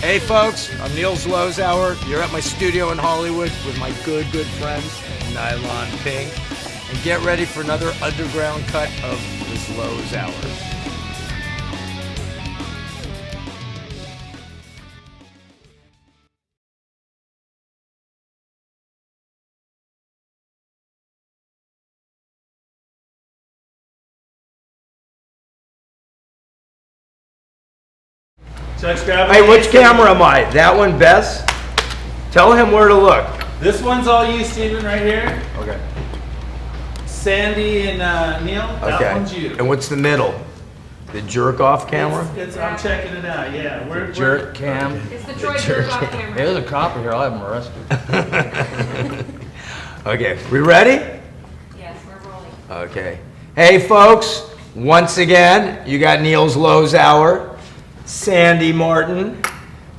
Hey folks, I'm Zloz Hour. You're at my studio in Hollywood with my good friends, Nylon Pink. And get ready for another underground cut of the Zloz Hour. Hey, which camera am I? That one, Bess? Tell him where to look. This one's all you, Steven, right here. Okay. Sandy and Neil, that one's you. And what's the middle? The jerk-off camera? I'm checking it out, yeah. The jerk cam. It's the Troy jerk-off camera. Hey, there's a copper here. I'll have him arrested. Okay, we ready? Yes, we're rolling. Okay. Hey, folks, once again, you got Zloz Hour, Sandy Martin,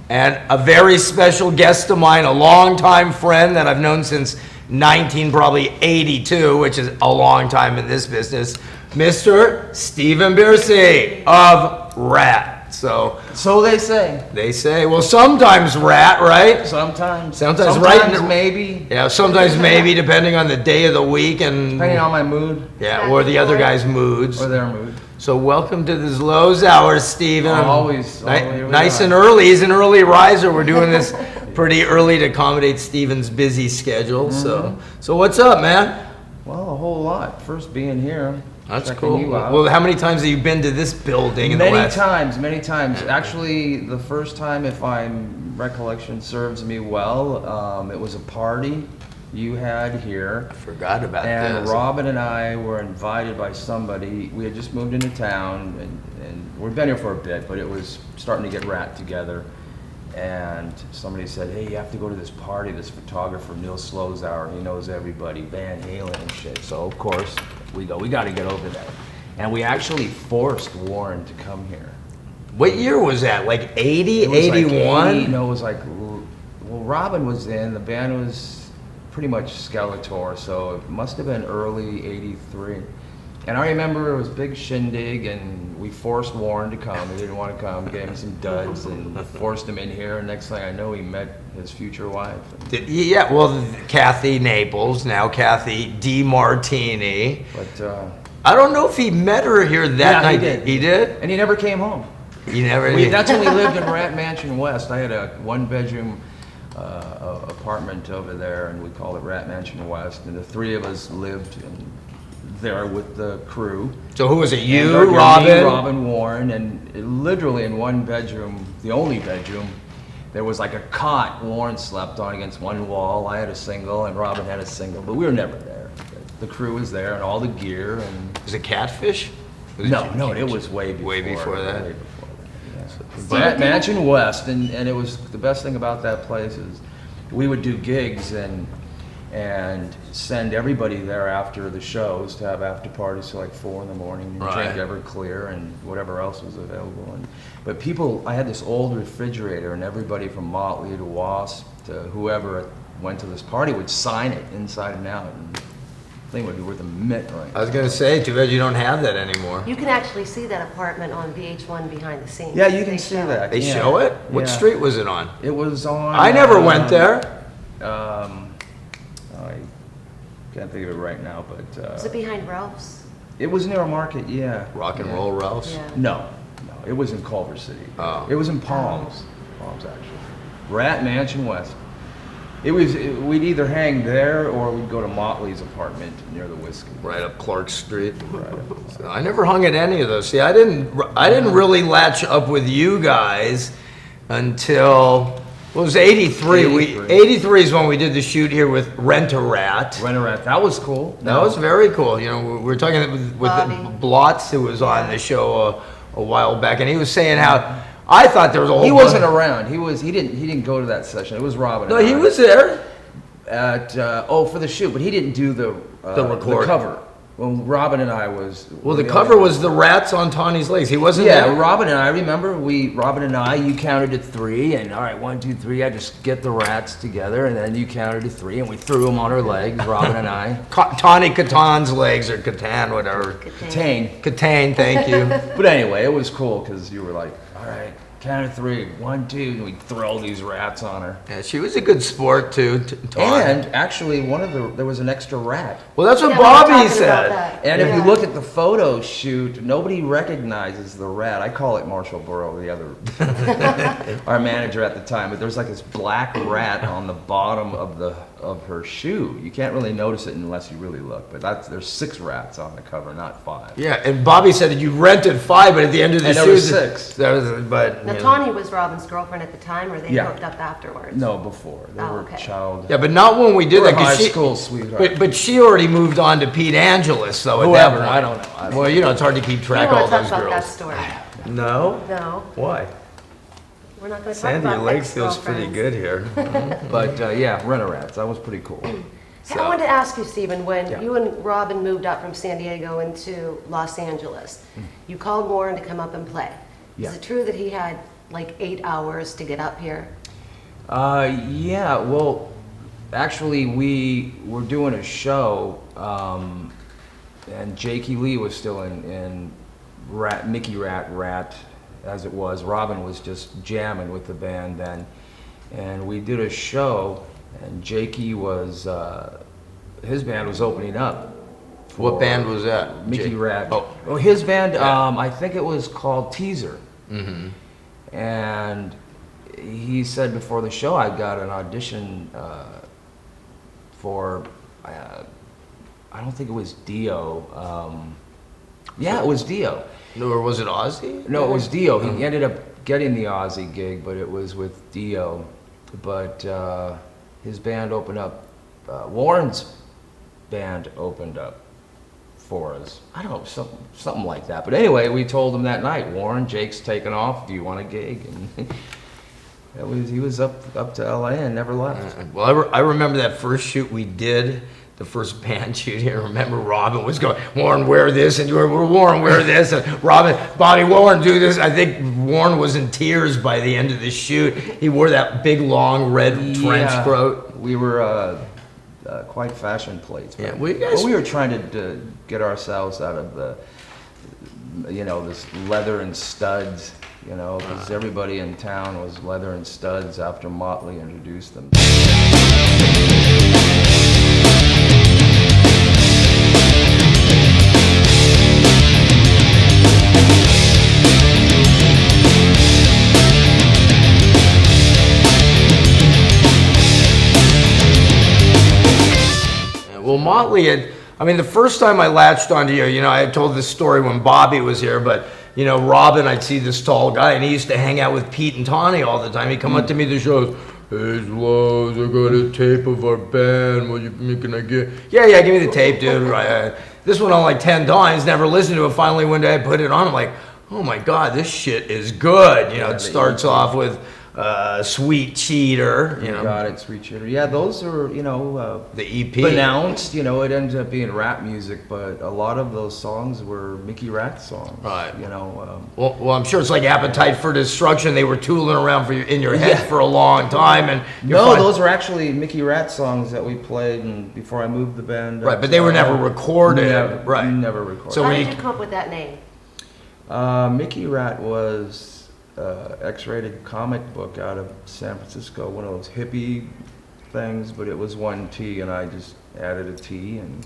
and a very special guest of mine, a longtime friend that I've known since 1982, which is a long time in this business, Mr. Stephen Pearcy of RATT. So they say. They say. Well, sometimes RATT, right? Sometimes right. Maybe. Yeah, sometimes maybe, depending on the day of the week and depending on my mood. Yeah, or the other guy's moods. Or their mood. So welcome to the Zloz Hour, Stephen. Always. Nice and early. He's an early riser. We're doing this pretty early to accommodate Stephen's busy schedule. So what's up, man? Well, a whole lot. First being here. That's cool. Well, how many times have you been to this building in the last? Many times. Actually, the first time, if my recollection serves me well, it was a party you had here. I forgot about this. And Robin and I were invited by somebody. We had just moved into town, and we've been here for a bit, but it was starting to get RATT together. And somebody said, hey, you have to go to this party, this photographer, Zloz Hour, he knows everybody, Van Halen and shit. So, of course, we got to get over there. And we actually forced Warren to come here. What year was that? Like 80, 81? No, it was like, well, Robin was in, the band was pretty much Skeletor, so it must have been early 83. And I remember it was a big shindig, and we forced Warren to come. He didn't want to come, gave him some duds, and forced him in here. And next thing I know, he met his future wife. Yeah, well, Kathy Naples, now Kathy DiMartini. But I don't know if he met her here that night. He did? And he never came home. He never. That's when we lived in RATT Mansion West. I had a one-bedroom apartment over there, and we called it RATT Mansion West. And the three of us lived there with the crew. So who was it? You, me, Robin? Robin, Warren, and literally in one bedroom, the only bedroom, there was like a cot Warren slept on against one wall. I had a single, and Robin had a single, but we were never there. The crew was there, and all the gear. And was it Catfish? No, it was way before. Way before that. Way before that. Yeah. Mansion West, and it was the best thing about that place is we would do gigs and send everybody there after the shows to have after parties till like 4 in the morning and drink Everclear and whatever else was available. But I had this old refrigerator, and everybody from Motley to Wasp to whoever went to this party would sign it inside and out. And the thing would be worth a mint right now. I was going to say, too bad you don't have that anymore. You can actually see that apartment on VH1 behind the scenes. Yeah, you can see that. They show it? What street was it on? It was on... I never went there. I can't think of it right now, but... Is it behind Ralph's? It was near a market, yeah. Rock and Roll Ralph's? Yeah. No, it was in Culver City. Oh. It was in Palms. Palms, actually. RATT Mansion West. We'd either hang there or we'd go to Motley's apartment near the Whiskey. Right up Clark Street. Right up. So I never hung at any of those. See, I didn't really latch up with you guys until... Well, it was 83. 83 is when we did the shoot here with Rent-A-Rat. Rent-A-Rat. That was cool. That was very cool. You know, we were talking with Blotz, who was on the show a while back, and he was saying how I thought there was a whole... He wasn't around. He didn't go to that session. It was Robin. No, he was there. For the shoot, but he didn't do the cover. Well, Robin and I was... Well, the cover was the rats on Tawny's legs. He wasn't there? Yeah, Robin and I, remember, Robin and I, you counted to 3, and all right, 1, 2, 3, I just get the rats together, and then you counted to 3, and we threw them on our legs, Robin and I. Tawny Catan's legs, or Catan, whatever. Catane, thank you. But anyway, it was cool, because you were like, all right, count of 3, 1, 2, and we'd throw these rats on her. Yeah, she was a good sport too. And actually, there was an extra rat. Well, that's what Yeah, we were Bobby talking said. about that. And if Yeah. you look at the photo shoot, nobody recognizes the rat. I call it Marshall Burrow, the other, our manager at the time. But there's like this black rat on the bottom of her shoe. You can't really notice it unless you really look. But there's 6 rats on the cover, not 5. Yeah, and Bobby said that you rented 5, but at the end of the And shoot, there was 6. But Now, you know. Tawny was Robin's girlfriend at the time, or they Yeah. hooked up afterwards? No, before they Oh, were okay. child. Yeah, but not when we did We're that. 'Cause high she, school sweetheart. but she already moved on to Pete Angelis, though. At Whoever, that point. I don't know. Well, you know, it's hard to keep We track don't of want all to talk those about that girls. story. No. No, Why? we're not going to talk Sandy, about your leg feels ex-girlfriends. pretty good here. But yeah, Rent-A-Rats. That was pretty cool. Hey, I wanted to ask you, Stephen, when Yeah. you and Robin moved up from San Diego into Los Angeles, you called Warren to come up and play. Yeah. Is it true that he had like 8 hours to get up here? Yeah, well, actually, we were doing a show, and Jakey Lee was still in Mickey RATT, as it was. Robin was just jamming with the band then. And we did a show, and Jakey was, his band was opening up. What band was that? Mickey RATT. Oh. His band, Yeah. I think it was called Teaser. Mm-hmm. And he said before the show, I got an audition for, I don't think it was Dio. Yeah, it was Dio. No, or was it Ozzy? No, it was Dio. He ended up getting the Ozzy gig, but it was with Dio. But his band opened up, Warren's band opened up for us. I don't know, something like that. But anyway, we told him that night, Warren, Jake's taking off. Do you want a gig? And he was up to LA and never left. Well, I remember that first shoot we did, the first band shoot here. Remember Robin was going, Warren, wear this, and you were, Warren, wear this, and Robin, Bobby, Warren, do this. I think Warren was in tears by the end of the shoot. He wore that big, long, red trench coat. We were quite fashion plates. Yeah, But, well, you guys- we were trying to get ourselves out of the, this leather and studs, because everybody in town was leather and studs after Motley introduced them. Well, Motley had, the first time I latched onto you, I had told this story when Bobby was here, but, Robin, I'd see this tall guy, and he used to hang out with Pete and Tawny all the time. He'd come up to me at the shows, hey, Zloz, I got a tape of our band, can I get? Yeah, give me the tape, dude. This went on like 10 times, never listened to it. Finally, one day I put it on, I'm like, oh my God, this shit is good. It starts off with Sweet Cheater, Got it, Sweet Cheater. Yeah, those are, the EP. announced, it ends up being rap music, but a lot of those songs were Mickey RATT songs. Right. Well, I'm sure it's like Appetite for Destruction. They were tooling around in your head for a long time, and those were actually Mickey RATT songs that we played and before I moved the band. Right, but they were never recorded. Right. Never recorded. So How when did you- you come up with that name? Mickey RATT was X-rated comic book out of San Francisco, one of those hippie things, but it was one T, and I just added a T, and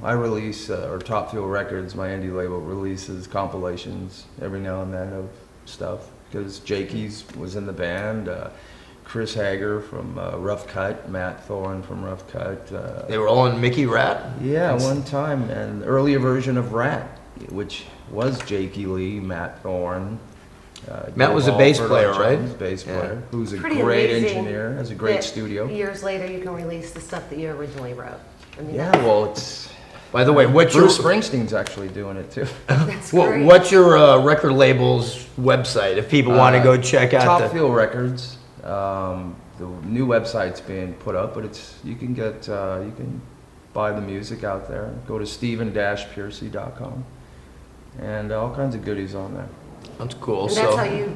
I release, or Top Fuel Records, my indie label, releases compilations every now and then of stuff, because Jakey's was in the band, Chris Hager from Rough Cut, Matt Thorne from Rough Cut. They were all in Mickey RATT? Yeah, one time, and the earlier version of RATT, which was Jakey Lee, Matt Thorne. Matt was a Dave bass Alford player, on right? drums, bass player, who's a Pretty great amazing engineer, has a great that studio. Years later, you can release the stuff that you originally wrote. Yeah, That's, well, it's By the way, what's Bruce your Springsteen's actually doing it too. that's great. what's your record label's website if people want to go check out Top the? Fuel Records. The new website's being put up, but you can buy the music out there. Go to Stephen-Pearcy.com, and all kinds of goodies on there. That's cool. And that's how you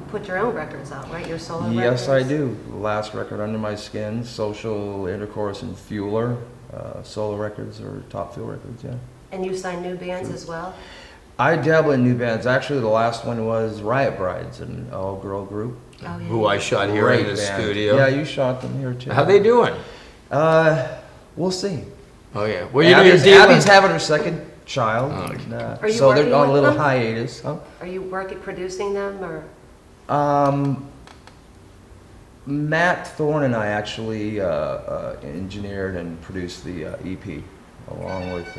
put your own records out, right? Your solo records? Yes, I do. The last record, Under My Skin, Social Intercourse and Fueler, solo records or Top Fuel Records, yeah. And you sign new bands as well? I dabble in new bands. Actually, the last one was Riot Brides, an all-girl group. Oh, yeah. Who I shot here Great in the band. studio. Yeah, you shot them here too. How they doing? We'll see. Oh yeah. Well, you know, Abby's, you're dealing. Abby's having her second child. Oh, okay. And, Are you so they're working on a with little them? hiatus. Huh? Are you producing them, or? Matt Thorne and I actually engineered and produced the EP along with,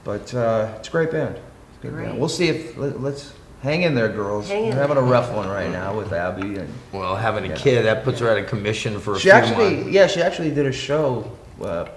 but it's a great band. It's a good Great. band. We'll see if, let's hang in there, girls. Hang in We're having a rough one right now with Abby. And Well, having a Yeah. kid, that puts her out of commission for a she few actually, months. yeah, she actually did a show,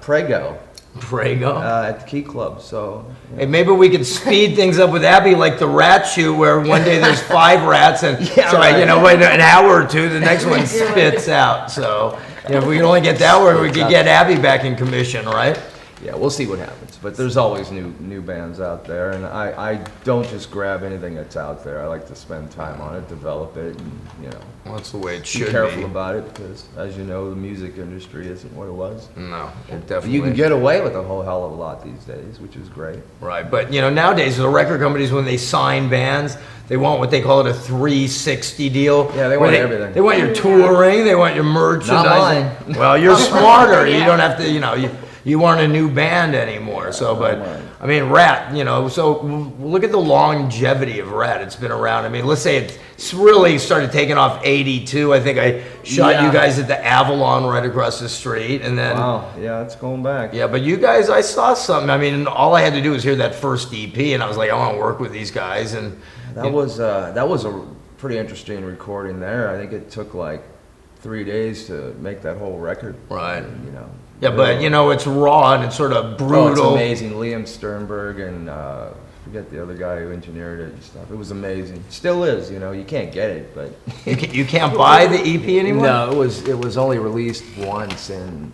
Prego, Prego. at the Key Club, so. Hey, maybe we could speed things up with Abby like the rat shoot where one day there's 5 rats and Yeah, so, right. you know, wait an hour or two, the next one spits out. So, you know, if we can only get that where we could get Abby back in commission, right? Yeah, we'll see what happens. But there's always new bands out there, and I don't just grab anything that's out there. I like to spend time on it, develop it, and, you know, Well, that's the way it be should careful be. about it, because as you know, the music industry isn't what it was. No, it But definitely. you can get away with a whole hell of a lot these days, which is great. Right, but you know, nowadays the record companies, when they sign bands, they want what they call it a 360 deal. Yeah, they where want everything. They want your touring, they want your merchandising. mine. Well, you're smarter. You Yeah. don't have to, you know, you aren't a new band anymore. So, but mine. I mean, RATT, you know, so look at the longevity of RATT. It's been around. I mean, let's say it's really started taking off '82. I think I shot you Yeah. guys at the Avalon right across the street, and then. Wow, yeah, it's going back. Yeah, but you guys, I saw something. I mean, all I had to do was hear that first EP, and I was like, I want to work with these guys. And That was a pretty interesting recording there. I think it took like 3 days to make that whole record. Right. And, you know. yeah, but you know, it's raw and it's sort of Oh, it's brutal. amazing. Liam Sternberg and forget the other guy who engineered it and stuff. It was amazing. Still is. You know, you can't get it, but You can't buy the EP anymore. no, it was only released once in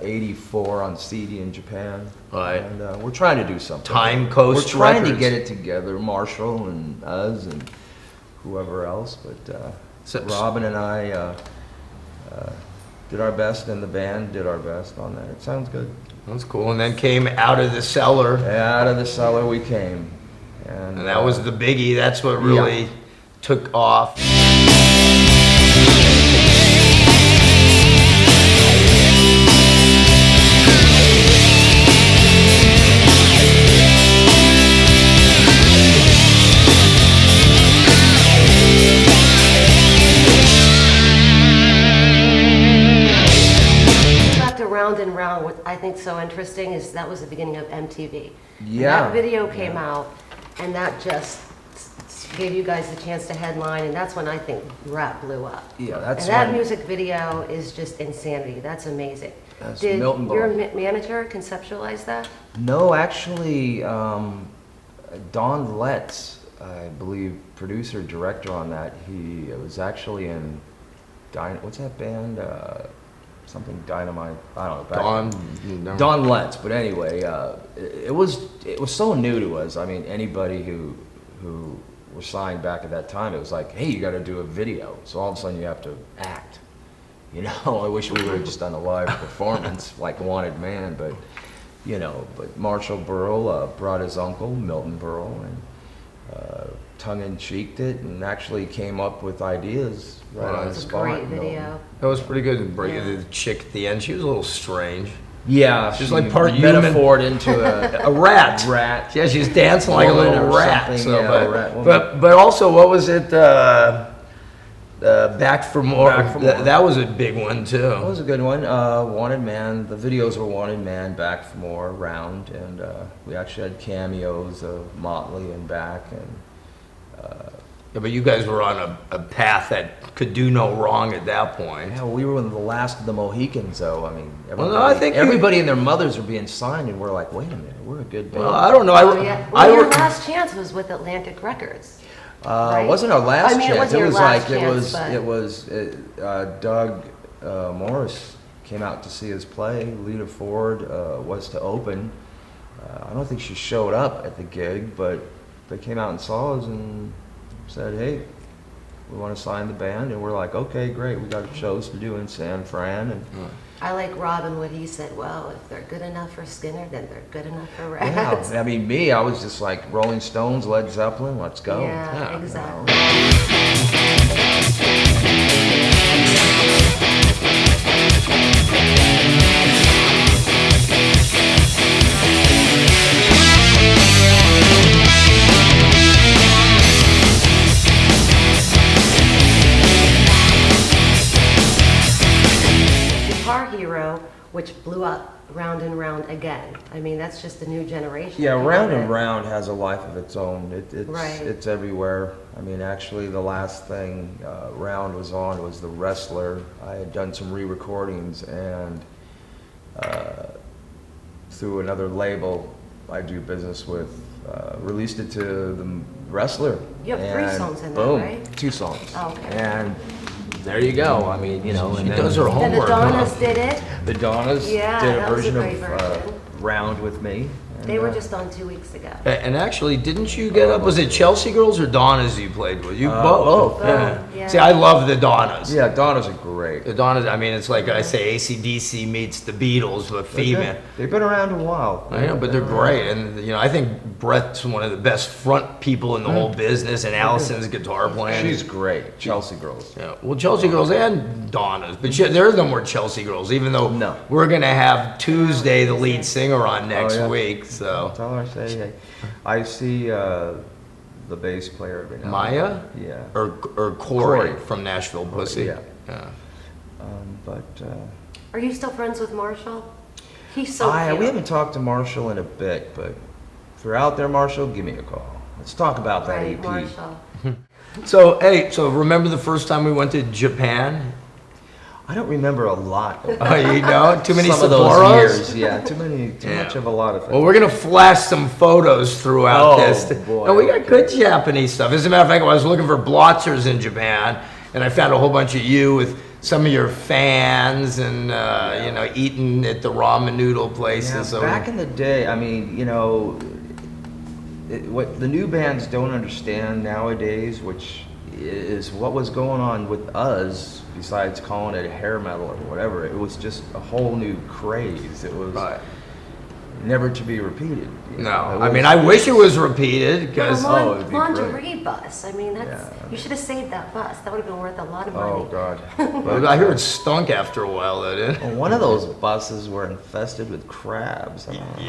'84 on CD in Japan. Right. And we're trying to do something. Time Coast We're trying to Records. get it together, Marshall and us and whoever else. But So- Robin and I did our best, and the band did our best on that. It sounds good. That's cool. And then came Out of the Cellar, Out of the cellar we came. and that was the biggie. That's what really took off. Back to Round and Round, what I think so interesting is that was the beginning of MTV. And Yeah. that video came out, and that just gave you guys the chance to headline, and that's when I think rap blew up. Yeah, that's And that when- music video is just insanity. That's amazing. That's Did Milton your Berle. manager conceptualize that? No, actually, Don Letts, I believe, producer, director on that. He was actually in, what's that band? Something Dynamite. I don't know. Don Letts. But anyway, it was so new to us. I mean, anybody who was signed back at that time, it was like, hey, you got to do a video. So all of a sudden, you have to act. You know, I wish we would have just done a live performance like Wanted Man, but you know, but Marshall Burrell brought his uncle, Milton Berle, and tongue-in-cheeked it and actually came up with ideas right on the It's a spot. great Milton. video. That was pretty good. Bring Yeah. the chick at the end. She was a little strange. Yeah, She's she like part human. metaphored into A rat. rat. Yeah, she's dancing like a Woman little or rat. something, So, yeah, but, a rat woman. but also, what was it? Back for More. Back for More. That was a big one too. That was a good one. Wanted Man. The videos were Wanted Man, Back for More, Round, and we actually had cameos of Motley and Back, and Yeah, but you guys were on a path that could do no wrong at that point. yeah, we were the last of the Mohicans, though. I mean, everybody, no, I think you- everybody and their mothers were being signed, and we're like, wait a minute, we're a good band. Well, I don't know. Oh, yeah. I Well, your re- last chance was with Atlantic Records. right? It wasn't our last I mean, it chance. wasn't your last like chance, but- it was Doug Morris came out to see us play. Lita Ford was to open. I don't think she showed up at the gig, but they came out and saw us and said, "Hey, we want to sign the band, and we're like, okay, great, we got shows to do in San Fran, and I like Robin, what he said, well, if they're good enough for Skinner, then they're good enough for RATT. yeah, I mean, I was just like Rolling Stones, Led Zeppelin, let's go. Yeah, exactly. Guitar Hero, which blew up Round and Round again. I mean, that's just a new generation. Yeah, of Round it. and Round has a life of its own. Right. It's everywhere. I mean, actually, the last thing Round was on was The Wrestler. I had done some re-recordings, and through another label I do business with, released it to The Wrestler. You have 3 and songs in there, boom, right? 2 songs. Oh, okay. And there you go. I mean, you know, She and then does her Then the homework. Donnas huh? did it. the Donnas Yeah, did a that was a version great of version. Round with me. They And, were just on 2 weeks ago. And actually, didn't you get up? Was it Chelsea Girls or Donnas you played with? You both. both, Yeah. yeah. See, I love the Donnas. Yeah, Donnas are great. The Donnas. I mean, it's like I say, AC/DC meets the Beatles, but female. They've been around a while. I know, but they're great, and you know, I think Brett's one of the best front people in the whole business, and Allison's guitar playing. She's great. Chelsea Girls. Yeah, well, Chelsea Girls and Donna's, but there's no more Chelsea Girls, even though No. we're gonna have Tuesday, the lead singer, on next yeah. week. So Tell her, say, hey. I see the bass player every now Maya, and then. Yeah. or Corey Corey. from Nashville Pussy. Yeah. Yeah. But Are you still friends with Marshall? He's so cute. we haven't talked to Marshall in a bit, but if you're out there, Marshall, give me a call. Let's talk about that Right, EP. Marshall. So hey, so remember the first time we went to Japan? I don't remember a lot. Of Oh, you know, too many some of those Sapporos? years. Yeah, too Yeah. much of a lot of things. Well, we're gonna flash some photos throughout Oh, this. boy, And we got okay. good Japanese stuff. As a matter of fact, I was looking for blotzers in Japan, and I found a whole bunch of you with some of your fans, and you know, eating at the ramen noodle places. Yeah, So back in the day, I mean, you know, what the new bands don't understand nowadays, which is what was going on with us, besides calling it hair metal or whatever. It was just a whole new craze. It was Right. never to be repeated. You know? No, It I was- mean, I wish it was repeated because Oh, it'd be lingerie bus. I mean, that's Yeah. you should have saved that bus. That would have been worth a lot of money. Oh God! But I heard it stunk after a while. Though, didn't it? Well, one of those buses were infested with crabs. I don't know.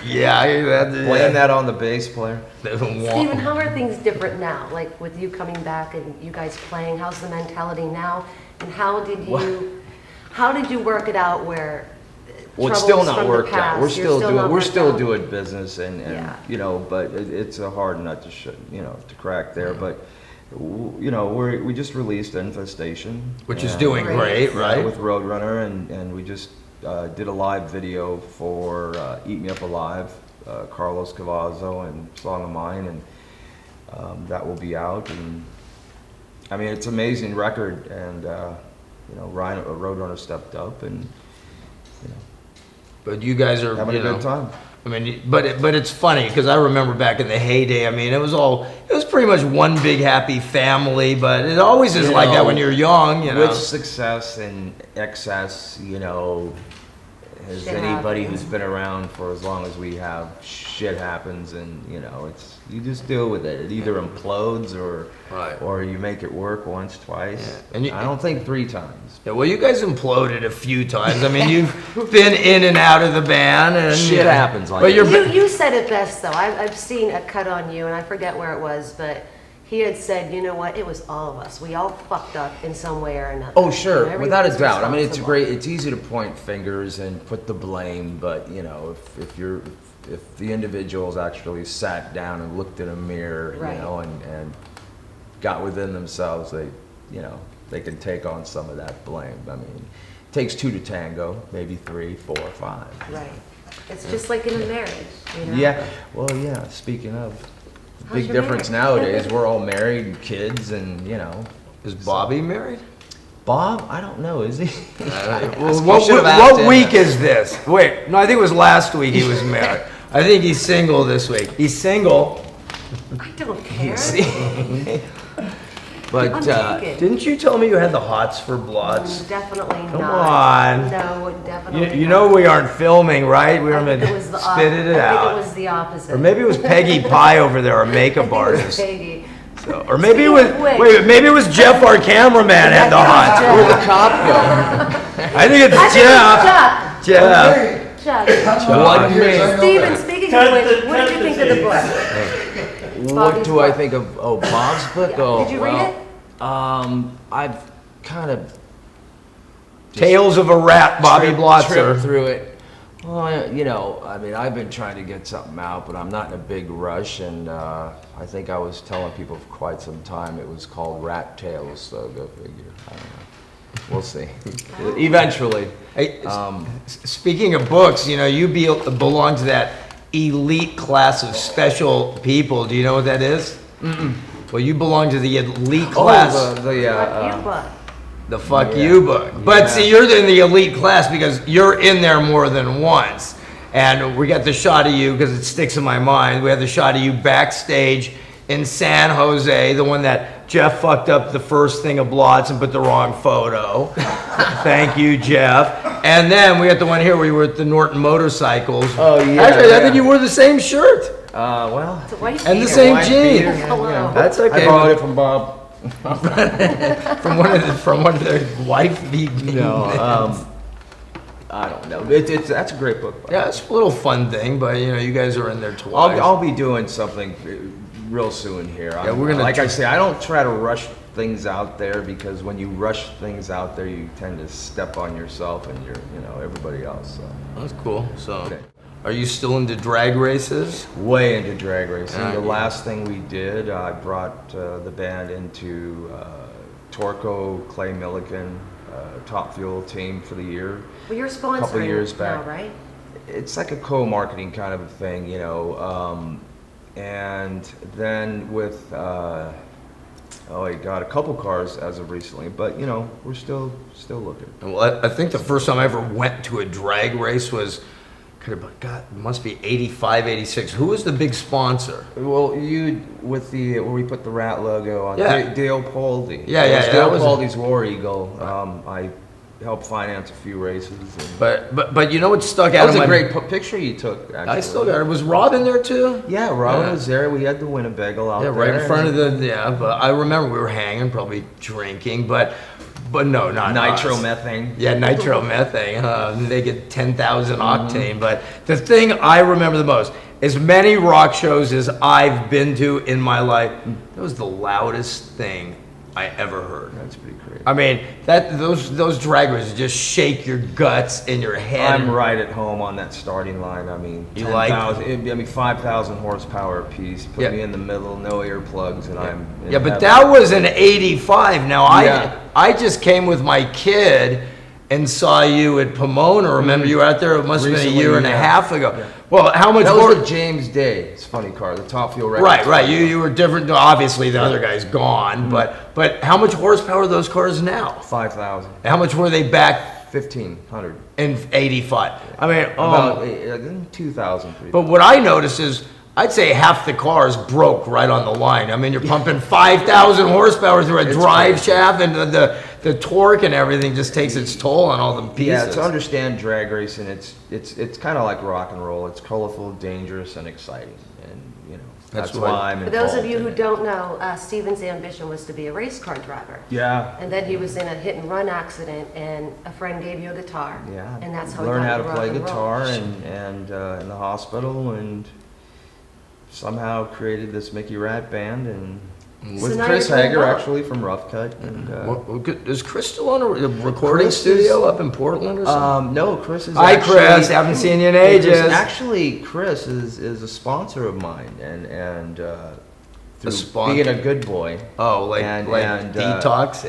Yeah, I had Blame that on the bass player. Steven, how are things different now? Like with you coming back and you guys playing, how's the mentality now? And how did you work it out where Well, it's still troubles not from the worked out. past, We're you're still doing not we're worked still out? doing business, and Yeah. you know, but it's a hard nut to to crack there. But you know, we just released Infestation, Which is and- doing Great. great, right? with Roadrunner, and we just did a live video for Eat Me Up Alive, Carlos Cavazzo and Song of Mine, and that will be out. And I mean, it's an amazing record, and you know, Roadrunner stepped up, and you know, But you guys are having you a know, good time. I mean, but it's funny because I remember back in the heyday. I mean, it was pretty much one big happy family. But it always is You like that know, when you're young, you know. With success and excess, you know, as Shit anybody happens. who's been around for as long as we have, shit happens, and you know, you just deal with it. It either implodes Right. or you make it work once, twice. Yeah. And I don't think 3 times. Yeah, well, you guys imploded a few times. I mean, you've been in and out of the band, and Shit happens like But that. you're You said it best though. I've seen a cut on you, and I forget where it was, but he had said, you know what? It was all of us. We all fucked up in some way or another. Oh, sure, You know, without a everybody's doubt. I mean, it's responsible. great. It's easy to point fingers and put the blame, but you know, if the individuals actually sat down and looked in a mirror, Right. you know, and got within themselves, they can take on some of that blame. I mean, it takes 2 to tango, maybe 3, 4, 5. Right. It's just like in a marriage, you know? Yeah. Well, yeah. Speaking of, How's big your difference marriage? nowadays. We're all married and kids, and you know. Is Bobby married? Bob, I don't know. Is he? Well, We should've asked what him week that. is this? Wait, no, I think it was last week he was married. I think he's single this week. He's single. I don't care. But I'm joking. didn't you tell me you had the hots for Bloods? Definitely not. Come on. No, definitely You not. know we aren't filming, right? We were I think gonna it was the spit it I out. think it was the opposite. Or maybe it was Peggy Pie over there, our makeup I think it was artist. Peggy. So, or maybe it was Speaking of which- wait, maybe it was Jeff, our cameraman, had the hots. Jeff. Where'd the cop go? I think it's I think Jeff. it's Jeff. Chuck. What Steven, speaking Cut of which, the- what did you cut think the of the tape. book? What Bobby's do I book. think of, Bob's book? Yeah. Oh, Did you read it? I've kind of Tales of a Rat, Bobby Blotzer. tripped through it. Well, you know, I mean, I've been trying to get something out, but I'm not in a big rush, and I think I was telling people for quite some time it was called Rat Tales, so go figure. I don't know. We'll see. Eventually. Hey, speaking of books, you know, you belong to that elite class of special people. Do you know what that is? Well, you belong to the elite class. Oh, What you book? The fuck Yeah. you book. But Yeah. see, you're in the elite class because you're in there more than once. And we got the shot of you because it sticks in my mind. We had the shot of you backstage in San Jose, the one that Jeff fucked up the first thing of blots and put the wrong photo. Thank you, Jeff. And then we got the one here where you were at the Norton Motorcycles. Oh, yeah, Actually, I yeah. think you wore the same shirt Well, It's a white and the beater. same white jeans. beater. Hello. That's I okay. borrowed it from Bob. from one of their wife beaten. No, I don't know. That's a great book. Yeah, it's a little fun thing, but you know, you guys are in there twice. I'll be doing something real soon here. Yeah, we're gonna like I say, I don't try to rush things out there because when you rush things out there, you tend to step on yourself and everybody else. So. That's cool. So, Okay. are you still into drag races? Way into drag racing. Yeah, The yeah. last thing we did, I brought the band into Torco, Clay Millican, Top Fuel team for the year. Well, you're sponsoring years now, back. right? It's like a co-marketing kind of a thing, you know. And then with, oh my God, a couple cars as of recently, but you know, we're still looking. Well, I think the first time I ever went to a drag race was, God, it must be 85, 86. Who was the big sponsor? Well, you with the where we put the RATT logo on, Yeah. Dale Poldy. Yeah, It was that Dale was Poldy's War Eagle. I helped finance a few races. And But you know what stuck that out was of a my great picture you took. Actually. I still got it. Was Rob in there too? Yeah, Rob Yeah. was there. We had the Winnebago out Yeah, there. right in front of the, yeah, but I remember we were hanging, probably drinking, but no, not us. nitromethane. Yeah, nitromethane. They get 10,000 octane. But the thing I remember the most, as many rock shows as I've been to in my life, that was the loudest thing I ever heard. That's pretty crazy. I mean, those drag races just shake your guts in your head. I'm right at home on that starting line. I mean, You like- 5,000 horsepower apiece. Put Yeah. me in the middle, no earplugs, and I'm. in Yeah, but heaven. that was an 85. Now, Yeah. I just came with my kid and saw you at Pomona. Remember you were out there? It must have been a Recently, year and a yeah. half ago. Yeah. Well, how much That more? was the James Day. It's a funny car, the Top Fuel Records. Right. You were different. Obviously, the other guy's gone. But how much horsepower are those cars now? 5,000. How much were they back 1,500. in 85? I mean, About 2,000. but what I noticed is, I'd say half the cars broke right on the line. I mean, you're pumping 5,000 horsepower through a It's drive crazy. shaft, and the torque and everything just takes its toll on all the pieces. Yeah, to understand drag racing, it's kind of like rock and roll. It's colorful, dangerous, and exciting, and you know That's that's what- why I'm For involved. those of you in who it. don't know, Steven's ambition was to be a race car driver. Yeah. And then he was in a hit and run accident, and a friend gave you a guitar. Yeah. And that's how he learned got how to into rock play and roll. guitar and in the hospital and somehow created this Mickey Rat band and So with now Chris you're doing Hager both. actually from Rough Cut and Is Chris still on a recording Chris studio is- up in Portland or something? no, Chris is Hi, actually, Chris. Haven't seen you in ages. Actually, Chris is a sponsor of mine and through sponsor? being a good boy. Oh, like detox.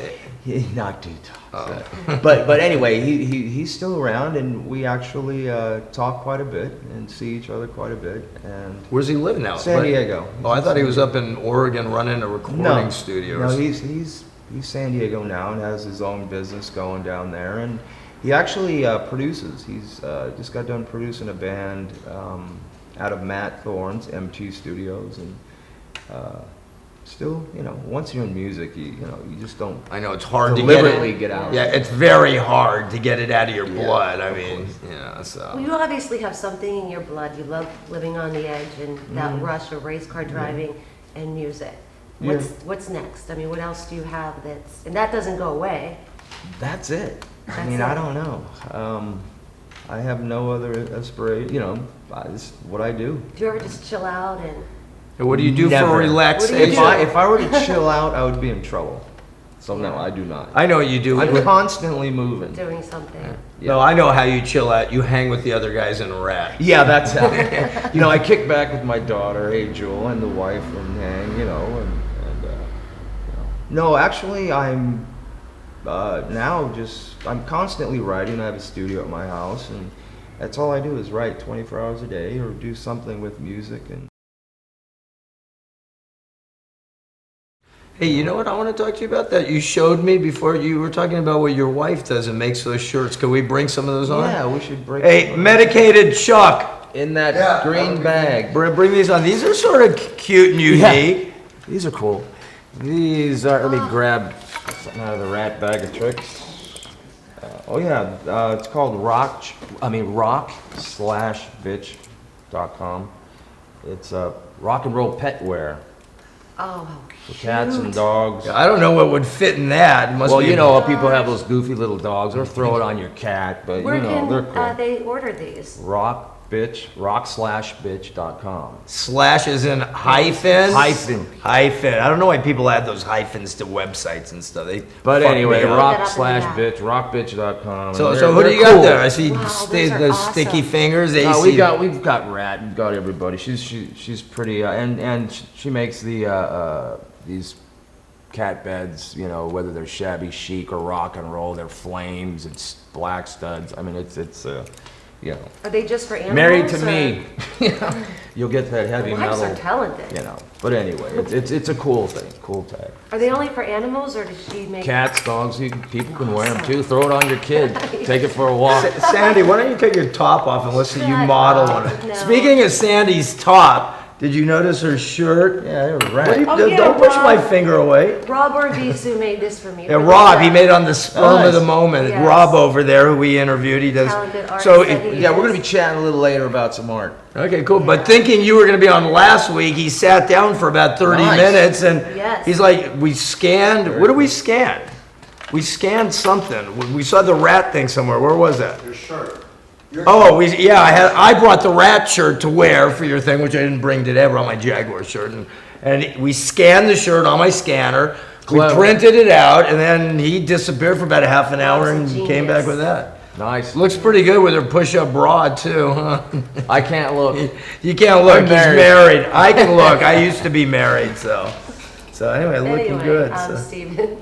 Not detox. But anyway, he's still around, and we actually talk quite a bit and see each other quite a bit. And Where's he live now? San Diego. Oh, I thought he was up in Oregon running a recording studio. No, he's San Diego now and has his own business going down there, and he actually produces. He's just got done producing a band out of Matt Thorne's MT Studios, and still, you know, once you're in music, you know, you just don't I know it's hard to deliberately get get out. Yeah, it's very hard to get it out of your Yeah, blood. I of mean, course. yeah. So Well, you obviously have something in your blood. You love living on the edge and that Mm-hmm. rush of race car driving and music. Yeah. What's next? I mean, what else do you have and that doesn't go away? That's it. I That's mean, it. I don't know. I have no other aspiration. You know, this is what I do. Do you ever just chill out and what do you do Never. for relaxation? If I were to chill out, I would be in trouble. So no, I do not. I know what you do. I'm constantly moving. doing something? No, I know how you chill out. You hang with the other guys in RATT. Yeah, that's how. You know, I kick back with my daughter, hey Jewel, and the wife, and hang. You know, and you know. No, actually, I'm now I'm constantly writing. I have a studio at my house, and that's all I do is write 24 hours a day, or do something with music. And Hey, you know what I want to talk to you about? That you showed me before. You were talking about what your wife does and makes those shirts. Could we bring some of those on? yeah, we should break. Hey, medicated Chuck, in that green bag. bring these on. These are sort of cute and unique. These are cool. These are. Let me grab something out of the RATT bag of tricks. It's called rock/bitch.com. It's rock and roll pet wear Oh, for cats and dogs. I don't know what would fit in that. It must Well, be you know, people have those goofy little dogs, or throw it on your cat, but where you know, they're can cool. they order these? rock/bitch.com. slash is in hyphens. Hyphen. Hyphen. I don't know why people add those hyphens to websites and stuff. They But fuck anyway, me up. rock/bitch, rockbitch.com. So and who do they're you got cool. there? I see Wow, those are those awesome. sticky fingers. No, AC. we've got RATT. We've got everybody. She's pretty, and she makes these cat beds. You know, whether they're shabby chic or rock and roll, they're flames. It's black studs. I mean, it's you know, Are they just for animals? married to or- me. You'll get that heavy Wives metal. are talented. You know, but anyway, it's a cool thing, cool tag. Are they only for animals, or does she make? Cats, dogs, people can wear them too. Throw it on your kid. Take it for a walk. Sandy, why don't you take your top off and let's see you Shut model up. on it. No. Speaking of Sandy's top, did you notice her shirt? Yeah, they're What do RATT. you- Oh, yeah, don't push Rob. my finger away. Rob Orvisu made this for me. Yeah, for the Rob, he show. made it on the sperm of the Nice. moment. Yes. Rob over there, who we interviewed, he does. Talented artist So, that he Yeah, we're is. gonna be chatting a little later about some art. okay, cool. But thinking you were going to be on last week, he sat down for about 30 Nice. minutes and Yes. he's like, we scanned, what did we scan? We scanned something. We saw the RATT thing somewhere. Where was that? Your shirt. Oh, I brought the RATT shirt to wear for your thing, which I didn't bring today. I brought my Jaguar shirt. And we scanned the shirt on my scanner. We Clever. printed it out, and then he disappeared for about a half an hour That's a and came back genius. with that. Nice. Looks pretty good with her push-up bra, too, huh? I can't look. You can't look. I'm He's married. married. I can look. I used to be married, so. So anyway, looking Anyway, good. Steven.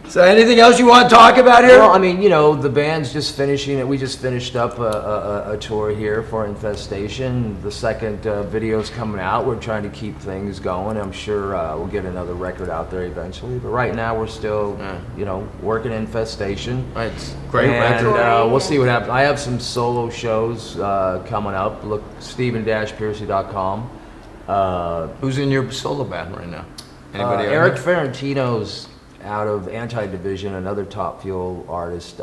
So anything else you want to talk about here? Well, I mean, you know, the band's just finishing it. We just finished up a tour here for Infestation. The second video's coming out. We're trying to keep things going. I'm sure we'll get another record out there eventually. But right now, we're still, you know, working Infestation. It's great And record. we'll see what happens. I have some solo shows coming up. Look, Stephen-Pearcy.com. Who's in your solo band right now? Anybody? Eric Ferrantino's out of Anti-Division, another Top Fuel artist.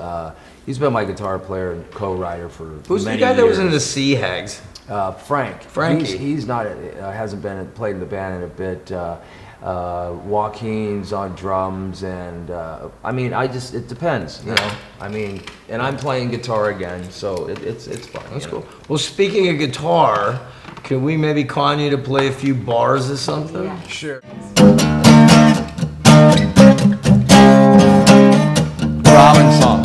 He's been my guitar player and co-writer for Who's the many guy that was in the years. Sea Hags? Frank. Frankie. He's not, hasn't played in the band in a bit. Joaquin's on drums, and I mean, it depends, you know. I mean, and I'm playing guitar again, so it's fun. That's you know. cool. Well, speaking of guitar, can we maybe con you to play a few bars or something? Yeah. Sure. Robin song.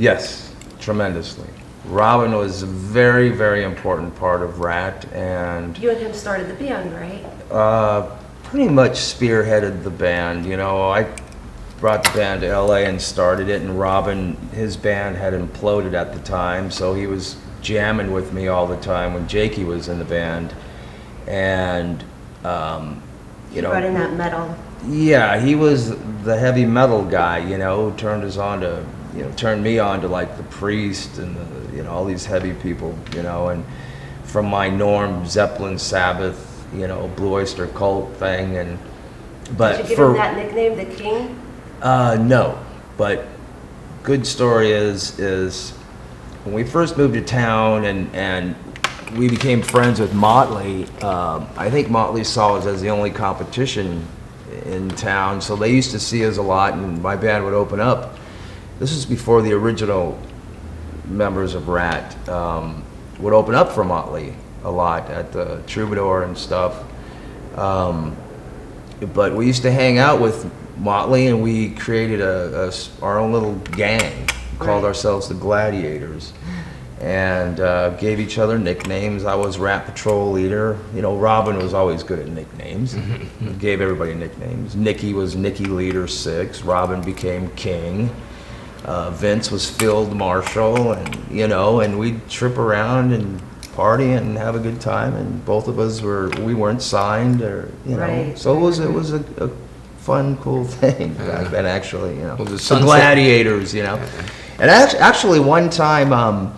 Yes, tremendously. Robin was a very, very important part of RATT, and You and him started the band, right? pretty much spearheaded the band. You know, I brought the band to LA and started it, and Robin, his band had imploded at the time, so he was jamming with me all the time when Jakey was in the band. And, you know, Brought in that metal. yeah, he was the heavy metal guy, you know, turned me on to like the Priest and the, you know, all these heavy people, you know, and from my Norm, Zeppelin, Sabbath, you know, Blue Oyster Cult thing, and but Did you give him that nickname, the King? no, but good story is when we first moved to town and we became friends with Motley. I think Motley saw us as the only competition in town, so they used to see us a lot, and my band would open up. This is before the original members of RATT would open up for Motley a lot at the Troubadour and stuff. But we used to hang out with Motley, and we created our own little gang, called ourselves the Gladiators, and gave each other nicknames. I was Rat Patrol leader. You know, Robin was always good at nicknames. Gave everybody nicknames. Nikki was Nikki Leader 6. Robin became King. Vince was Field Marshal, and you know, and we'd trip around and party and have a good time. And both of us we weren't signed, or you know, Right. so it was a fun, cool thing back then. Actually, you know, Well, the the sunset- Gladiators, you know, and actually one time,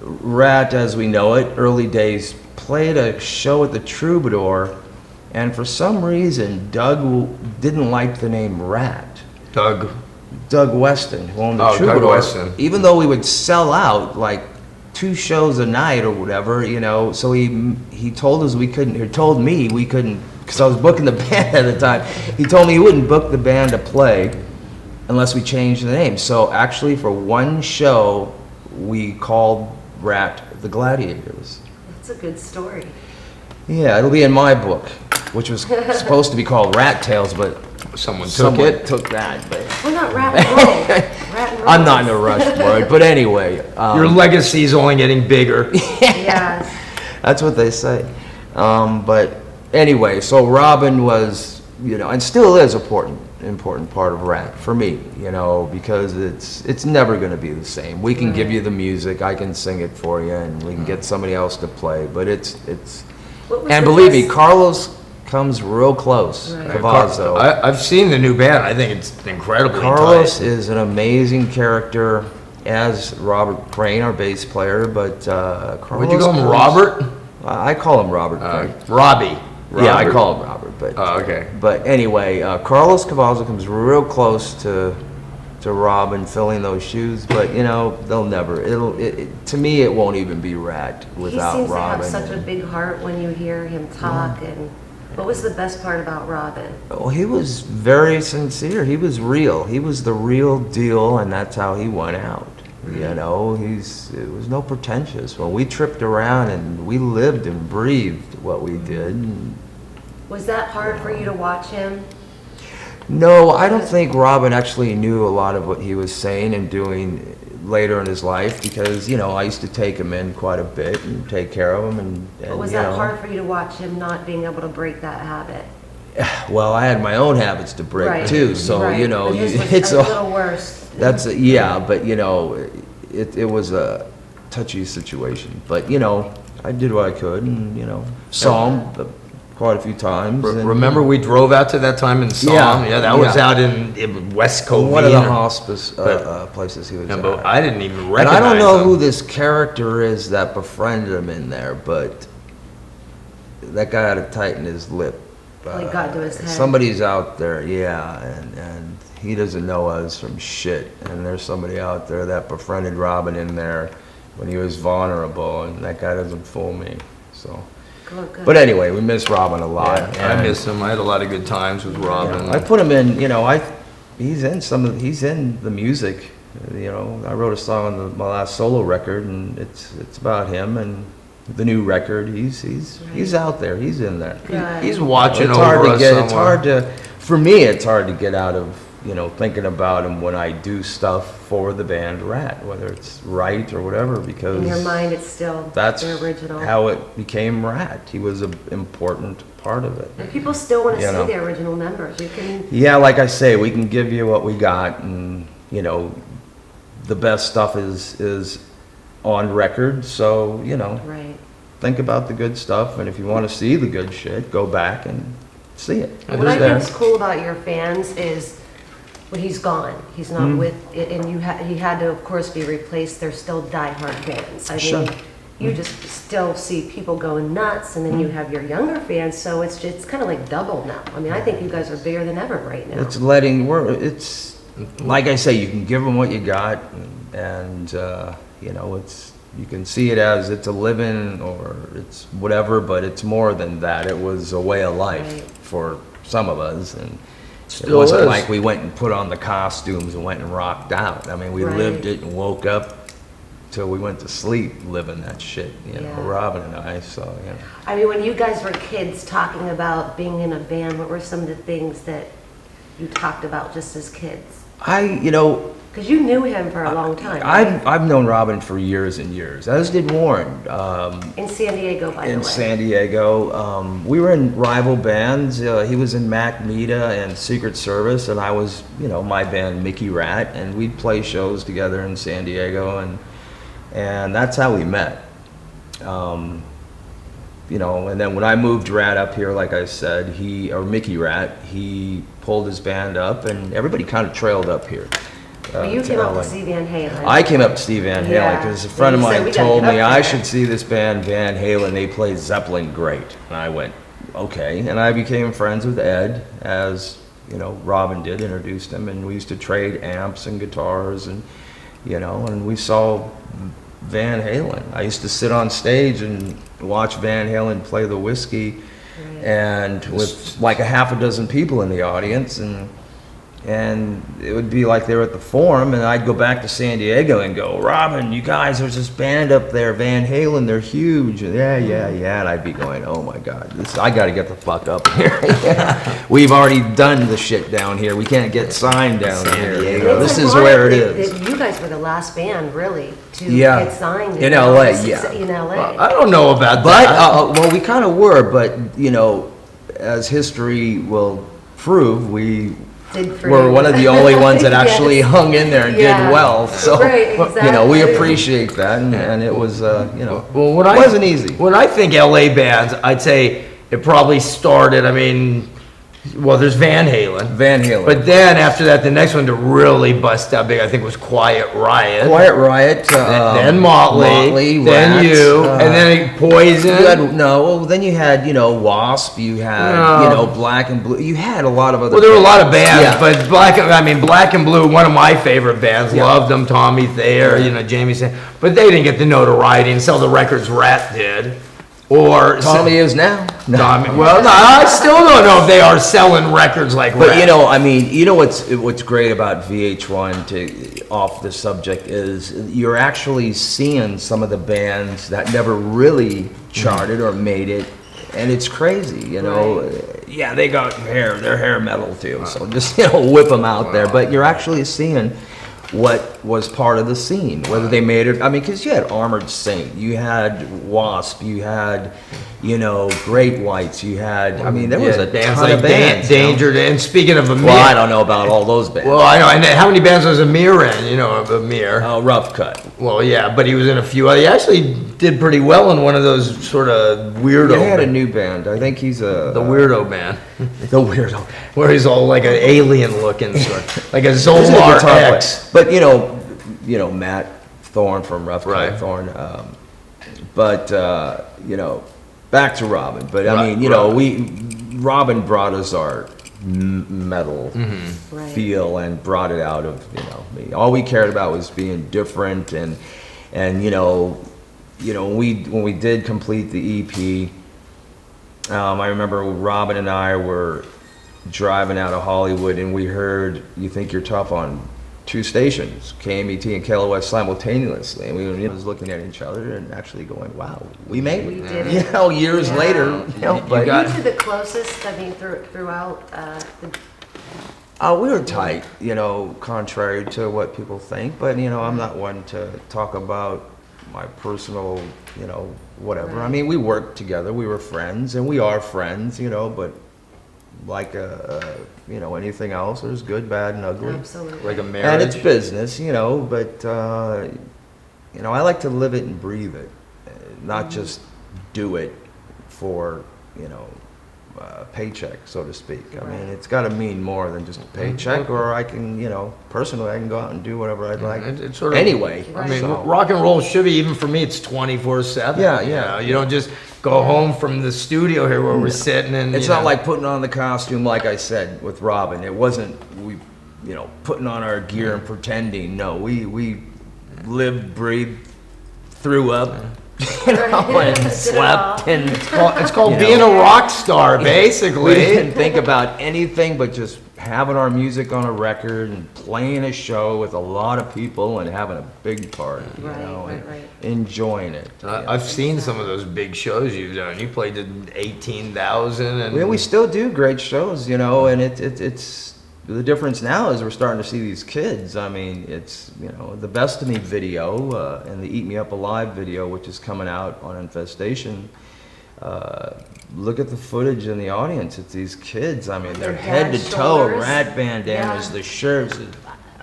RATT, as we know it, early days, played a show at the Troubadour, and for some reason, Doug didn't like the name RATT. Doug Weston, who owned the Oh, Doug Troubadour, Weston. even though we would sell out like 2 shows a night or whatever, you know, so he told us we couldn't, or told me we couldn't, because I was booking the band at the time. He told me he wouldn't book the band to play unless we changed the name. So actually, for one show, we called RATT the Gladiators. That's a good story. Yeah, it'll be in my book, which was supposed to be called Rat Tales, but Someone took someone it. took that. But We're not rat and roll. Rat and roll. I'm not in a rush for it. But anyway, Your legacy's only getting bigger. Yes. that's what they say. But anyway, so Robin was, you know, and still is important part of RATT for me, you know, because it's never going to be the same. We can give you the music, I can sing it for you, and we can get somebody else to play. But it's What was and the believe me, best- Carlos comes real close. Right. Cavazzo. I've seen the new band. I think it's incredibly Carlos tight. is an amazing character, as Robert Crane, our bass player. But Carlos, Would you call him comes- Robert? I call him Robert Crane. Robbie. Yeah, I Robert. call him Robert. But Oh, okay. But anyway, Carlos Cavazzo comes real close to Robin filling those shoes. But you know, they'll never. To me, it won't even be RATT He without seems Robin. to have such a big heart when you hear him talk. And what was the best part about Robin? Well, he was very sincere. He was real. He was the real deal, and that's how he went out. You know, it was no pretentious. Well, we tripped around and we lived and breathed what we did. And Was that hard for you to watch him? no, I don't think Robin actually knew a lot of what he was saying and doing later in his life, because, you know, I used to take him in quite a bit and take care of him. And But was you that know, hard for you to watch him not being able to break that habit? well, I had my own habits to break Right. too, so, Right. you know, But his was it's a a little worse. yeah, but you know, it was a touchy situation. But you know, I did what I could, and you know, saw him quite a few times. And, Remember we drove out to that time and saw Yeah, him? Yeah, that was yeah. out in West Covina. one of the hospice But- places he was Yeah, at. but I didn't even And recognize I don't know him. who this character is that befriended him in there, but that guy had to tighten his lip. Like got to his head. Somebody's out there, yeah, and he doesn't know us from shit. And there's somebody out there that befriended Robin in there when he was vulnerable, and that guy doesn't fool me. So, Good. but anyway, we miss Robin a lot. Yeah, I and, miss him. I had a lot of good times with you know, Robin. I put him in, you know, he's in the music. You know, I wrote a song on my last solo record, and it's about him and the new record. He's out there. He's in there. Good. He's watching It's over hard to us get. somewhere. It's hard to. For me, it's hard to get out of you know, thinking about him when I do stuff for the band RATT, whether it's right or whatever, because In your mind, it's still that's the original. how it became RATT. He was an important part of it. And people still want to You see know. the original members. You can, Yeah, like I say, we can give you what we got, and you know, the best stuff is on record. So you know, right. think about the good stuff, and if you want to see the good shit, go back and see it. What I It's there. think is cool about your fans is when he's gone, he's not Mm-hmm. with it, and he had to, of course, be replaced. They're still diehard fans. I Sure. mean, you just still see people going nuts, and then you have your younger fans. So it's kind of like double now. I mean, I think you guys are bigger than ever right now. It's it's like I say, you can give them what you got, and you know, you can see it as it's a living or it's whatever, but it's more than that. It was a way of life Right. for some of us, and it Still wasn't is. like we went and put on the costumes and went and rocked out. I mean, we Right. lived it and woke up till we went to sleep living that shit, you know, Yeah. Robin and I, so, you know. I mean, when you guys were kids talking about being in a band, what were some of the things that you talked about just as kids? You know, Because you knew him for a long time, right? I've known Robin for years and years, as did Warren. In San Diego, by the way. In San Diego. We were in rival bands. He was in Mac Mita and Secret Service, and I was, you know, my band Mickey Rat, and we'd play shows together in San Diego, and that's how we met. You know, and then when I moved Rat up here, like I said, Mickey Rat, he pulled his band up, and everybody kind of trailed up here. Well, you to came up LA. to see Van Halen. I came up to see Van Halen Yeah. because a friend of You said, mine "We gotta told get me up I there." should see this band Van Halen. They played Zeppelin great, and I went, okay. And I became friends with Ed, as you know, Robin did, introduced him, and we used to trade amps and guitars, and you know, and we saw Van Halen. I used to sit on stage and watch Van Halen play the Whiskey, and with like a half a dozen people in the audience, and it would be like they were at the Forum, and I'd go back to San Diego and go, Robin, you guys, there's this band up there, Van Halen, they're huge. And yeah, and I'd be going, oh my God, I got to get the fuck up here. We've already done the shit down here. We can't get signed down here. Diego. It's This is ironic where it that- is. that You guys were the last band, really, to Yeah. get signed. In all LA, this yeah. success- In LA. I don't know about But, that. well, we kind of were, but, you know, as history will prove, we Did for were you. one of the only ones that actually Yes. hung in there and Yeah. did well. So, Right, you know, we exactly. appreciate that, and it was, you know, Well, when it wasn't easy. When I think LA bands, I'd say it probably started, I mean, well, there's Van Halen. Van Halen. But then after that, the next one to really bust out big, I think, was Quiet Riot. Quiet Riot, Then Motley, then Rats, you, and then Poison. you had, no, well, then you had, you know, Wasp, you had, No. you know, Black and Blue, you had a lot of other Well, there were a lot of bands. bands, Yeah. but Black and Blue, one of my favorite bands, loved them, Tommy Thayer, you know, Jamie San, but they didn't get the notoriety and sell the records RATT did. Or Tommy is now. No. Tommy, well, no, I still don't know if they are selling records like But RATT. you know, I mean, you know what's great about VH1, to off the subject, is you're actually seeing some of the bands that never really charted or made it, and it's crazy, you know. Yeah, they got hair, they're hair metal too, so just, you know, whip them out there. But you're actually seeing what was part of the scene, whether they made it. I mean, because you had Armored Saint, you had Wasp, you had, you know, Great Whites, you had, I mean, there was a bands ton like of bands. you know? Danger. And speaking of Amir, Well, I don't know about all those bands. well, I know. And how many bands was Amir in? You know, Amir. Rough Cut. Well, yeah, but he was in a few. He actually did pretty well in one of those sort of weirdo. They had a new band. I think he's the weirdo band, the weirdo. where he's all like an alien looking, sort, like a He's a Zolar guitar player. X. But you know Matt Thorne from Rough Cut Right. Thorne. But you know, back to Robin. But I Right, mean, you know, Robin brought us our metal Right. feel and brought it out of, you know, me. All we cared about was being different, and you know, when we did complete the EP, I remember Robin and I were driving out of Hollywood, and we heard "You Think You're Tough" on two stations, KMET and KLOS, simultaneously, and we were just looking at each other and actually going, "Wow, we made We it!" did You it. know, years later, you know, but got- You to the closest, I mean, throughout, We were tight, you know, contrary to what people think, but, you know, I'm not one to talk about my personal, you know, whatever. I mean, we worked together, we were friends, and we are friends, you know, but like, you know, anything else, there's good, bad, and ugly. Absolutely. Like a And marriage. it's business, you know, but, you know, I like to live it and breathe it, not just do it for, you know, paycheck, so to speak. I mean, it's got to mean more than just a paycheck, or I can, you know, personally, I can go out and do whatever I'd like. It's sort of, Anyway, I mean, so- rock and roll should be, even for me, it's 24/7. Yeah, you yeah. know? You don't just go home from the studio here where we're sitting and. It's you not know, like putting on the costume, like I said, with Robin. It wasn't, we, you know, putting on our gear and pretending. No, we lived, breathed, threw up, you know, and slept, and It's called You being know. a rock star, we basically. didn't think about anything but just having our music on a record and playing a show with a lot of people and having a big party, you Right, know, right, and right. enjoying it. I've seen some of those big shows you've done. You played at 18,000 and. We still do great shows, you know, and it's the difference now is we're starting to see these kids. I mean, it's, you know, the Best of Me video and the Eat Me Up Alive video, which is coming out on Infestation. Look at the footage in the audience. It's these kids. I mean, they're Their head to dad toe, shoulders. rat bandanas, Yeah. the shirts,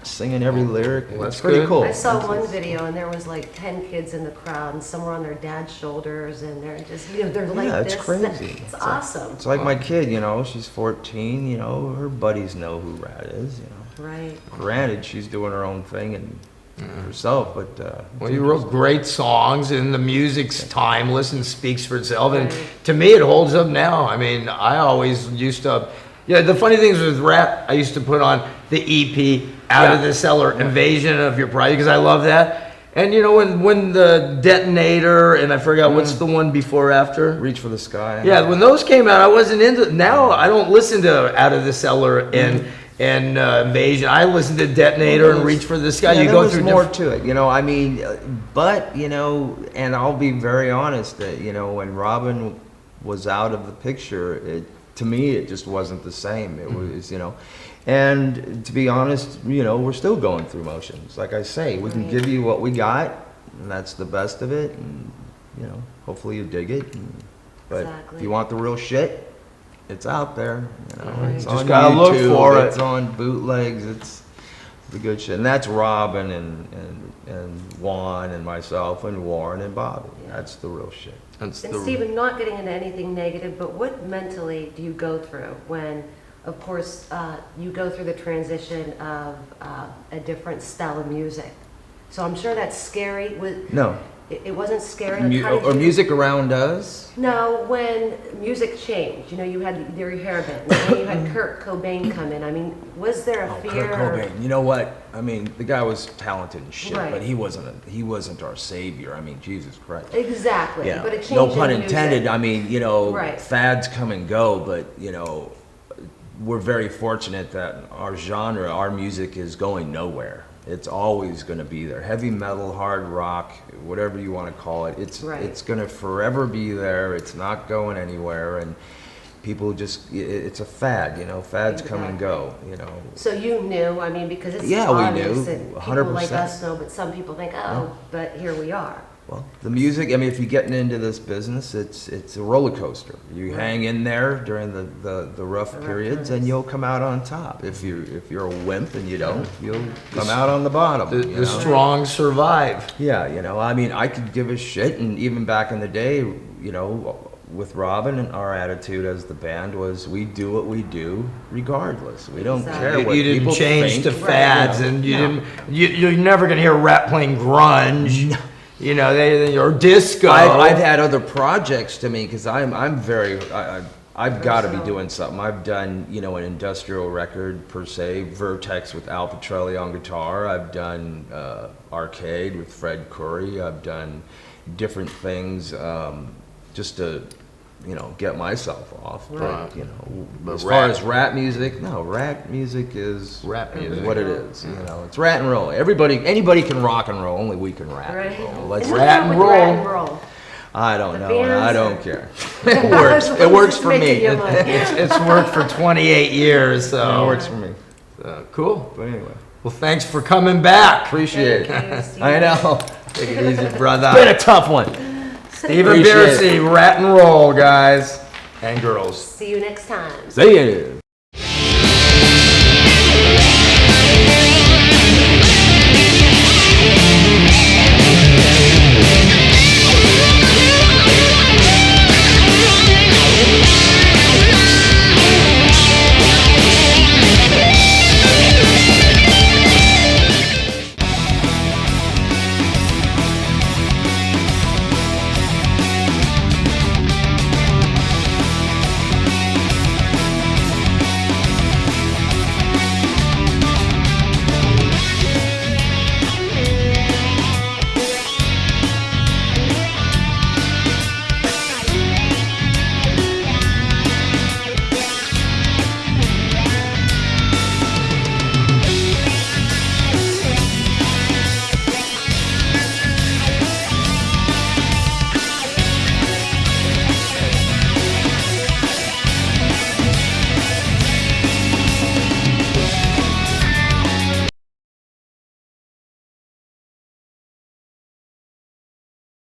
singing every lyric. Well, It's that's pretty good. cool. I saw one video and there was like 10 kids in the crowd and some were on their dad's shoulders and they're just, you know, they're like Yeah, it's this. crazy. It's awesome. It's like my kid, you know, she's 14, you know, her buddies know who Rat is, you know. Right. Granted, she's doing her own thing and herself, but Well, you wrote great songs, and the music's timeless and speaks for itself. And Right. to me, it holds up now. I mean, I always used to. Yeah, the funny thing is with rap, I used to put on the EP, Out of Yeah. the Cellar, Invasion of Your Pride, because I love that. And you know, when the Detonator, and I forgot what's the one before after. Reach for the Sky. Yeah, when those came out, I wasn't into. Now I don't listen to Out of the Cellar and Invasion. I listen to Detonator and Reach for the Sky. Yeah, You there go was through more different- to it, you know. I mean, but you know, and I'll be very honest that you know when Robin was out of the picture, to me it just wasn't the same. It was, you know, and to be honest, you know, we're still going through motions. Like I say, we can give you what we got, and that's the best of it, and you know, hopefully you dig it. But Exactly. if you want the real shit, it's out there. You know, Right. it's Just on gotta look YouTube, for it. It's on bootlegs. It's the good shit, and that's Robin and Juan and myself and Warren and Bobby. Yeah. That's the real shit. That's And the- Stephen, not getting into anything negative, but what mentally do you go through when, of course, you go through the transition of a different style of music? So I'm sure that's scary. No, It wasn't scary. Like, how did or you- music around us. No, when music changed, you know, you had your hair band, and then you had Kurt Cobain come in. I mean, was there a fear? Kurt Cobain. You know what? I mean, the guy was talented and shit, Right. but he wasn't our savior. I mean, Jesus Christ. Exactly, Yeah, but it changed no in pun music. intended. I mean, you know, Right. fads come and go, but you know, we're very fortunate that our genre, our music is going nowhere. It's always going to be there. Heavy metal, hard rock, whatever you want to call it. Right. It's going to forever be there. It's not going anywhere, and people just it's a fad. You know, fads come and go. You know. So you knew, I mean, because it's Yeah, we obvious knew, and people 100%. like us know, but some people think, oh, but here we are. Well, the music, I mean, if you're getting into this business, it's a roller coaster. You hang in there during the rough periods and you'll come out on top. If you're a wimp and you don't, you'll come out on the bottom. The, you the know? strong survive. Yeah, you know, I mean, I could give a shit, and even back in the day, you know, with Robin, and our attitude as the band was, we do what we do regardless. We don't Exactly. care what You didn't people change think. to fads, Right. and you No. didn't. You're never gonna hear rap playing grunge. You know, or disco. I've had other projects to me because I'm very I've got to be Versatile. doing something. I've done, you know, an industrial record per se, Vertex with Al Petrelli on guitar. I've done Arcade with Fred Coury. I've done different things just to, you know, get myself off. Right. But, you know, But as far rap- as rap music, no, rap music is Rap music. what it is. You know, it's rat and roll. Anybody can rock and roll. Only we can rap Right? and roll. Let's And what's rat up and with rat roll. and roll? I don't The know. And I bands don't are- care. It works. It works for me. Making you money. It's worked for 28 years, so It works for me. Cool. But anyway, Well, thanks for coming back. appreciate Thank you, it. Steve. I know. Take it easy, brother. Been a tough one. Stephen Appreciate Pearcy, Rat and Roll, guys and girls. See you next time. See you.